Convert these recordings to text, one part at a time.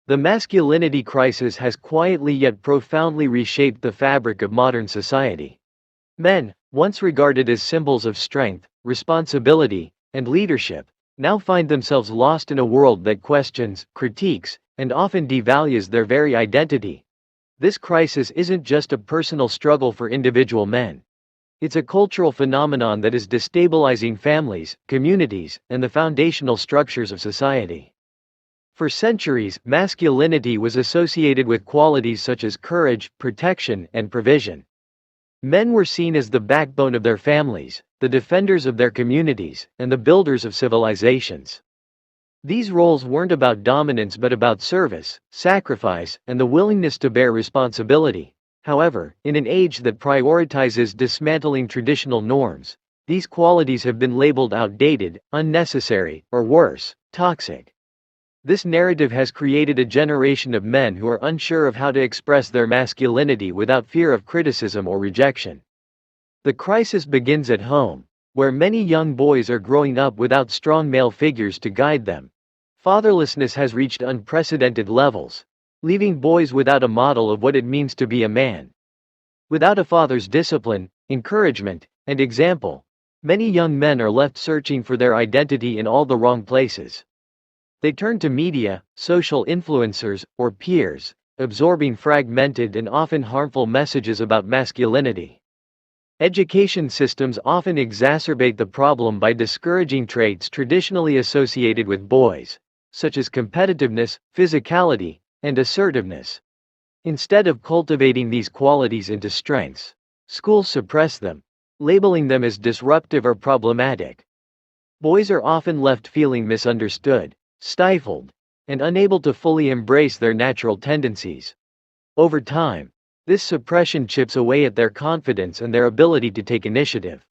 The masculinity crisis has quietly yet profoundly reshaped the fabric of modern society. Men, once regarded as symbols of strength, responsibility, and leadership, now find themselves lost in a world that questions, critiques, and often devalues their very identity. This crisis isn't just a personal struggle for individual men. It's a cultural phenomenon that is destabilizing families, communities, and the foundational structures of society. For centuries, masculinity was associated with qualities such as courage, protection, and provision. Men were seen as the backbone of their families, the defenders of their communities, and the builders of civilizations. These roles weren't about dominance but about service, sacrifice, and the willingness to bear responsibility. However, in an age that prioritizes dismantling traditional norms, these qualities have been labeled outdated, unnecessary, or worse, toxic. This narrative has created a generation of men who are unsure of how to express their masculinity without fear of criticism or rejection. The crisis begins at home, where many young boys are growing up without strong male figures to guide them. Fatherlessness has reached unprecedented levels, leaving boys without a model of what it means to be a man. Without a father's discipline, encouragement, and example, many young men are left searching for their identity in all the wrong places. They turn to media, social influencers, or peers, absorbing fragmented and often harmful messages about masculinity. Education systems often exacerbate the problem by discouraging traits traditionally associated with boys, such as competitiveness, physicality, and assertiveness. Instead of cultivating these qualities into strengths, schools suppress them, labeling them as disruptive or problematic. Boys are often left feeling misunderstood, stifled, and unable to fully embrace their natural tendencies. Over time, this suppression chips away at their confidence and their ability to take initiative.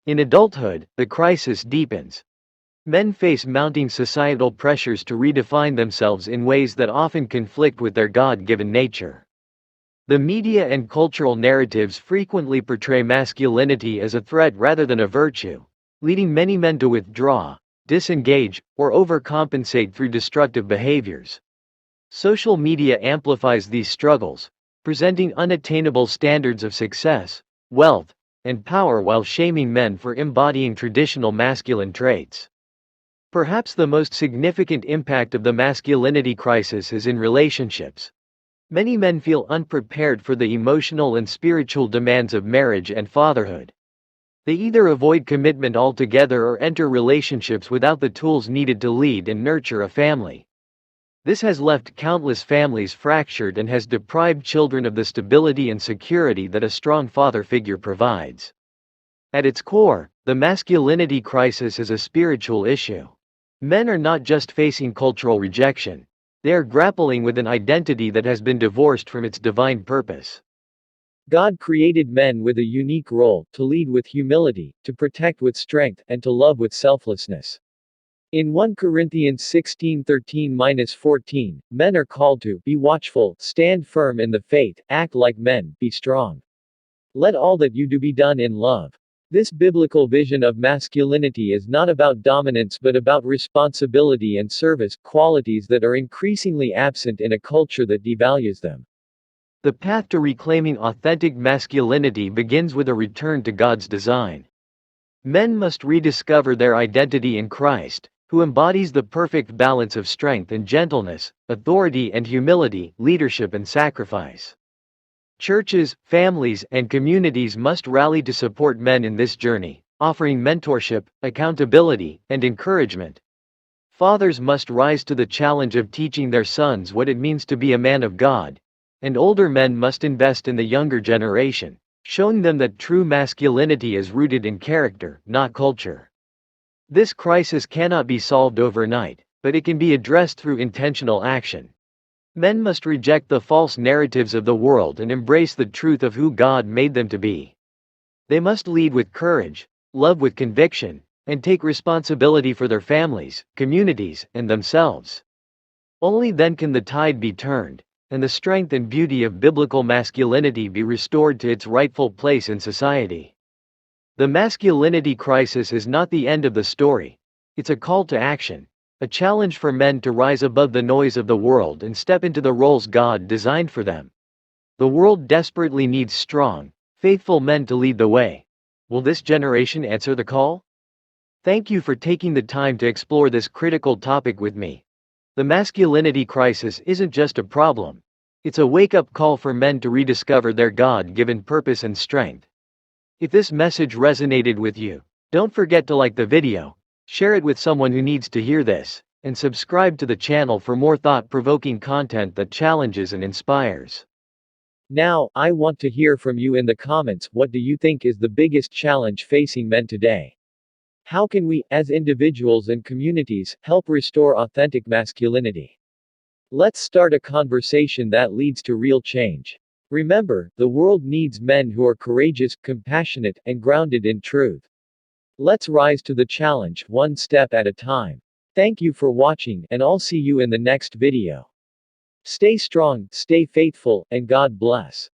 In adulthood, the crisis deepens. Men face mounting societal pressures to redefine themselves in ways that often conflict with their God-given nature. The media and cultural narratives frequently portray masculinity as a threat rather than a virtue, leading many men to withdraw, disengage, or overcompensate through destructive behaviors. Social media amplifies these struggles, presenting unattainable standards of success, wealth, and power while shaming men for embodying traditional masculine traits. Perhaps the most significant impact of the masculinity crisis is in relationships. Many men feel unprepared for the emotional and spiritual demands of marriage and fatherhood. They either avoid commitment altogether or enter relationships without the tools needed to lead and nurture a family. This has left countless families fractured and has deprived children of the stability and security that a strong father figure provides. At its core, the masculinity crisis is a spiritual issue. Men are not just facing cultural rejection, they are grappling with an identity that has been divorced from its divine purpose. God created men with a unique role, to lead with humility, to protect with strength, and to love with selflessness. In 1 Corinthians 16:13-14, men are called to be watchful, stand firm in the faith, act like men, be strong. Let all that you do be done in love. This biblical vision of masculinity is not about dominance but about responsibility and service, qualities that are increasingly absent in a culture that devalues them. The path to reclaiming authentic masculinity begins with a return to God's design. Men must rediscover their identity in Christ, who embodies the perfect balance of strength and gentleness, authority and humility, leadership and sacrifice. Churches, families, and communities must rally to support men in this journey, offering mentorship, accountability, and encouragement. Fathers must rise to the challenge of teaching their sons what it means to be a man of God, and older men must invest in the younger generation, showing them that true masculinity is rooted in character, not culture. This crisis cannot be solved overnight, but it can be addressed through intentional action. Men must reject the false narratives of the world and embrace the truth of who God made them to be. They must lead with courage, love with conviction, and take responsibility for their families, communities, and themselves. Only then can the tide be turned, and the strength and beauty of biblical masculinity be restored to its rightful place in society. The masculinity crisis is not the end of the story, it's a call to action. A challenge for men to rise above the noise of the world and step into the roles God designed for them. The world desperately needs strong, faithful men to lead the way. Will this generation answer the call? Thank you for taking the time to explore this critical topic with me. The masculinity crisis isn't just a problem. It's a wake-up call for men to rediscover their God-given purpose and strength. If this message resonated with you, don't forget to like the video, share it with someone who needs to hear this, and subscribe to the channel for more thought-provoking content that challenges and inspires. Now, I want to hear from you in the comments. What do you think is the biggest challenge facing men today? How can we, as individuals and communities, help restore authentic masculinity? Let's start a conversation that leads to real change. Remember, the world needs men who are courageous, compassionate, and grounded in truth. Let's rise to the challenge, one step at a time. Thank you for watching, and I'll see you in the next video. Stay strong, stay faithful, and God bless.